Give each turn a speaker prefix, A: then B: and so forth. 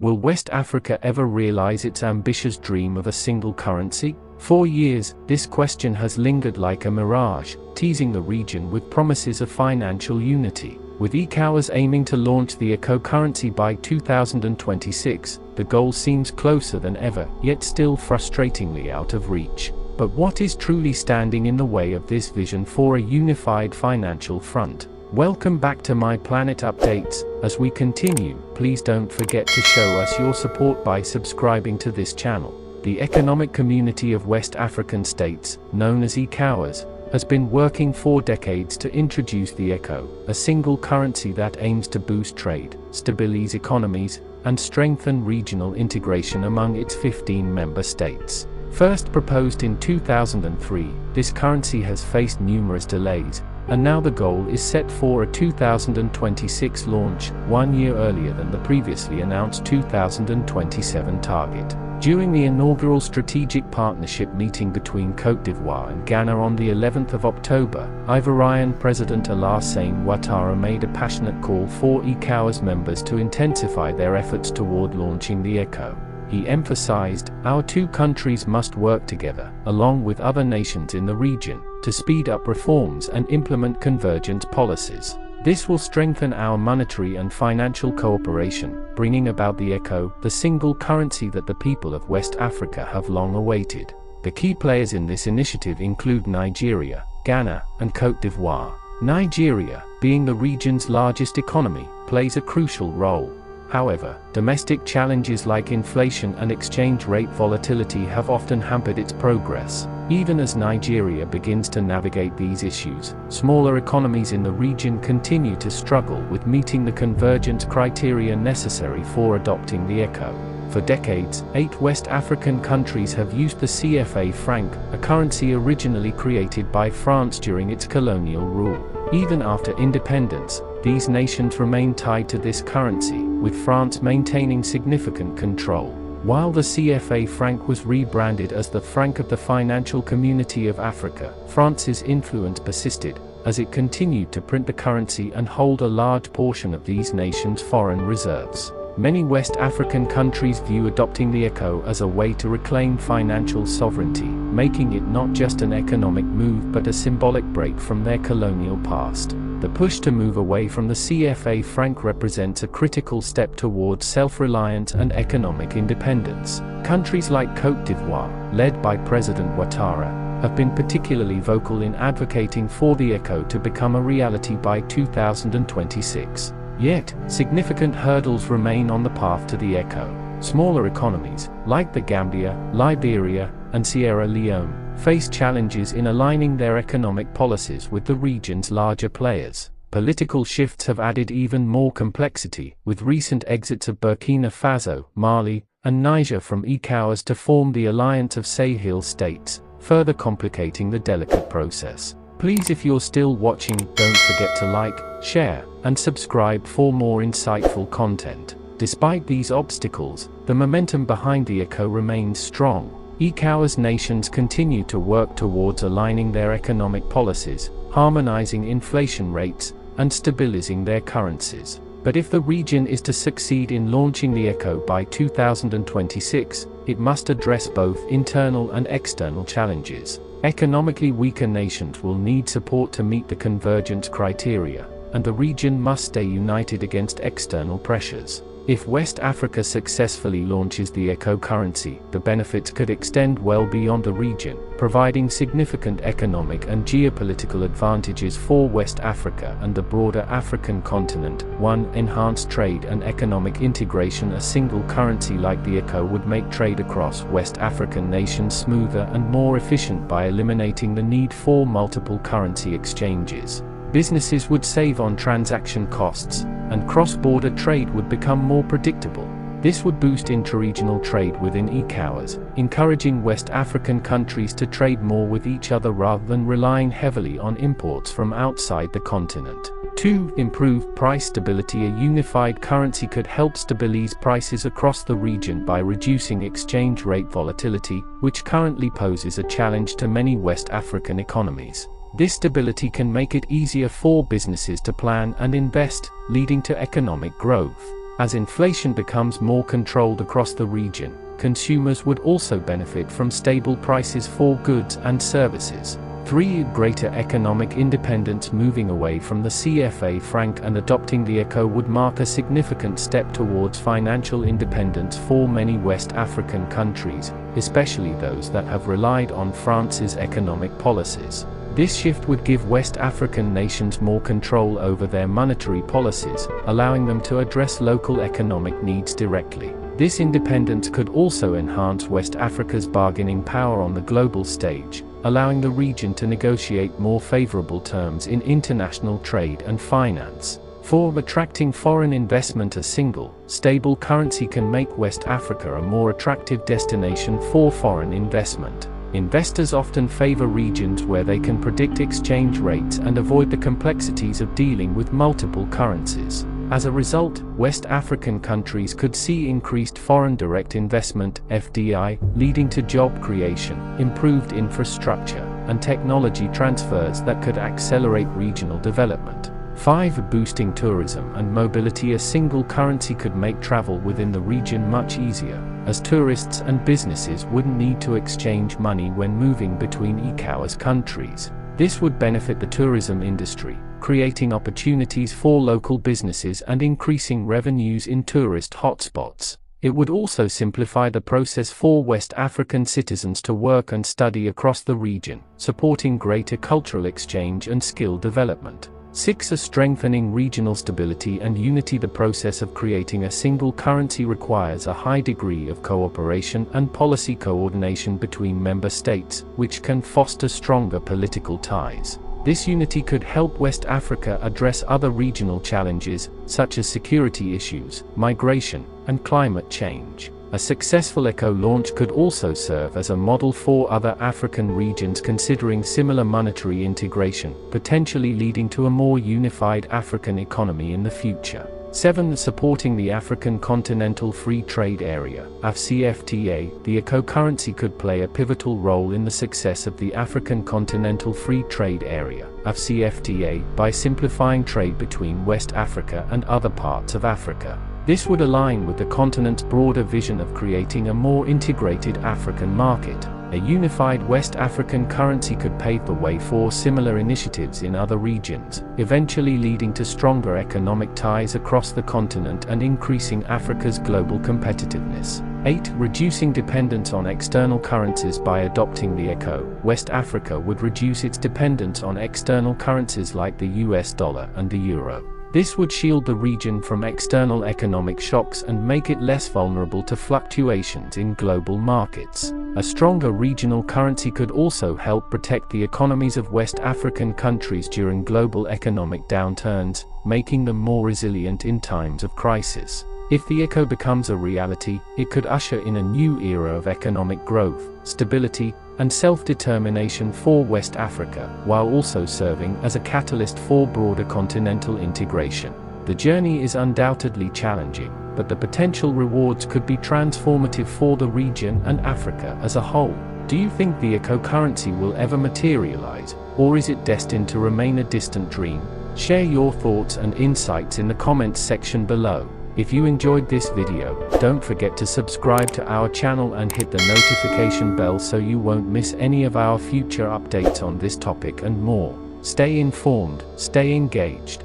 A: Will West Africa ever realize its ambitious dream of a single currency? For years, this question has lingered like a mirage, teasing the region with promises of financial unity. With ECOWAS aiming to launch the ECO currency by 2026, the goal seems closer than ever, yet still frustratingly out of reach. But what is truly standing in the way of this vision for a unified financial front? Welcome back to My Planet Updates. As we continue, please don't forget to show us your support by subscribing to this channel. The Economic Community of West African States, known as ECOWAS, has been working for decades to introduce the ECO, a single currency that aims to boost trade, stabilize economies, and strengthen regional integration among its 15 member states. First proposed in 2003, this currency has faced numerous delays, and now the goal is set for a 2026 launch, 1 year earlier than the previously announced 2027 target. During the inaugural strategic partnership meeting between Côte d'Ivoire and Ghana on the 11th of October, Ivorian President Alassane Ouattara made a passionate call for ECOWAS members to intensify their efforts toward launching the ECO. He emphasized, "Our two countries must work together, along with other nations in the region, to speed up reforms and implement convergence policies. This will strengthen our monetary and financial cooperation, bringing about the ECO, the single currency that the people of West Africa have long awaited." The key players in this initiative include Nigeria, Ghana, and Côte d'Ivoire. Nigeria, being the region's largest economy, plays a crucial role. However, domestic challenges like inflation and exchange rate volatility have often hampered its progress. Even as Nigeria begins to navigate these issues, smaller economies in the region continue to struggle with meeting the convergence criteria necessary for adopting the ECO. For decades, 8 West African countries have used the CFA franc, a currency originally created by France during its colonial rule. Even after independence, these nations remain tied to this currency, with France maintaining significant control. While the CFA franc was rebranded as the franc of the Financial Community of Africa, France's influence persisted, as it continued to print the currency and hold a large portion of these nations' foreign reserves. Many West African countries view adopting the ECO as a way to reclaim financial sovereignty, making it not just an economic move but a symbolic break from their colonial past. The push to move away from the CFA franc represents a critical step towards self-reliance and economic independence. Countries like Côte d'Ivoire, led by President Ouattara, have been particularly vocal in advocating for the ECO to become a reality by 2026. Yet, significant hurdles remain on the path to the ECO. Smaller economies, like the Gambia, Liberia, and Sierra Leone, face challenges in aligning their economic policies with the region's larger players. Political shifts have added even more complexity, with recent exits of Burkina Faso, Mali, and Niger from ECOWAS to form the Alliance of Sahel States, further complicating the delicate process. Please, if you're still watching, don't forget to like, share, and subscribe for more insightful content. Despite these obstacles, the momentum behind the ECO remains strong. ECOWAS nations continue to work towards aligning their economic policies, harmonizing inflation rates, and stabilizing their currencies. But if the region is to succeed in launching the ECO by 2026, it must address both internal and external challenges. Economically weaker nations will need support to meet the convergence criteria, and the region must stay united against external pressures. If West Africa successfully launches the ECO currency, the benefits could extend well beyond the region, providing significant economic and geopolitical advantages for West Africa and the broader African continent. 1. Enhanced trade and economic integration. A single currency like the ECO would make trade across West African nations smoother and more efficient by eliminating the need for multiple currency exchanges. Businesses would save on transaction costs, and cross-border trade would become more predictable. This would boost intra-regional trade within ECOWAS, encouraging West African countries to trade more with each other rather than relying heavily on imports from outside the continent. 2. Improve price stability. A unified currency could help stabilize prices across the region by reducing exchange rate volatility, which currently poses a challenge to many West African economies. This stability can make it easier for businesses to plan and invest, leading to economic growth. As inflation becomes more controlled across the region, consumers would also benefit from stable prices for goods and services. 3. Greater economic independence. Moving away from the CFA franc and adopting the ECO would mark a significant step towards financial independence for many West African countries, especially those that have relied on France's economic policies. This shift would give West African nations more control over their monetary policies, allowing them to address local economic needs directly. This independence could also enhance West Africa's bargaining power on the global stage, allowing the region to negotiate more favorable terms in international trade and finance. 4. Attracting foreign investment. A single, stable currency can make West Africa a more attractive destination for foreign investment. Investors often favor regions where they can predict exchange rates and avoid the complexities of dealing with multiple currencies. As a result, West African countries could see increased foreign direct investment (FDI), leading to job creation, improved infrastructure, and technology transfers that could accelerate regional development. 5. Boosting tourism and mobility. A single currency could make travel within the region much easier, as tourists and businesses wouldn't need to exchange money when moving between ECOWAS countries. This would benefit the tourism industry, creating opportunities for local businesses and increasing revenues in tourist hotspots. It would also simplify the process for West African citizens to work and study across the region, supporting greater cultural exchange and skill development. 6. Strengthening regional stability and unity. The process of creating a single currency requires a high degree of cooperation and policy coordination between member states, which can foster stronger political ties. This unity could help West Africa address other regional challenges, such as security issues, migration, and climate change. A successful ECO launch could also serve as a model for other African regions considering similar monetary integration, potentially leading to a more unified African economy in the future. 7. Supporting the African Continental Free Trade Area (AfCFTA). The ECO currency could play a pivotal role in the success of the African Continental Free Trade Area (AfCFTA) by simplifying trade between West Africa and other parts of Africa. This would align with the continent's broader vision of creating a more integrated African market. A unified West African currency could pave the way for similar initiatives in other regions, eventually leading to stronger economic ties across the continent and increasing Africa's global competitiveness. 8. Reducing dependence on external currencies. By adopting the ECO, West Africa would reduce its dependence on external currencies like the US dollar and the euro. This would shield the region from external economic shocks and make it less vulnerable to fluctuations in global markets. A stronger regional currency could also help protect the economies of West African countries during global economic downturns, making them more resilient in times of crisis. If the ECO becomes a reality, it could usher in a new era of economic growth, stability, and self-determination for West Africa, while also serving as a catalyst for broader continental integration. The journey is undoubtedly challenging, but the potential rewards could be transformative for the region and Africa as a whole. Do you think the ECO currency will ever materialize, or is it destined to remain a distant dream? Share your thoughts and insights in the comments section below. If you enjoyed this video, don't forget to subscribe to our channel and hit the notification bell so you won't miss any of our future updates on this topic and more. Stay informed, stay engaged.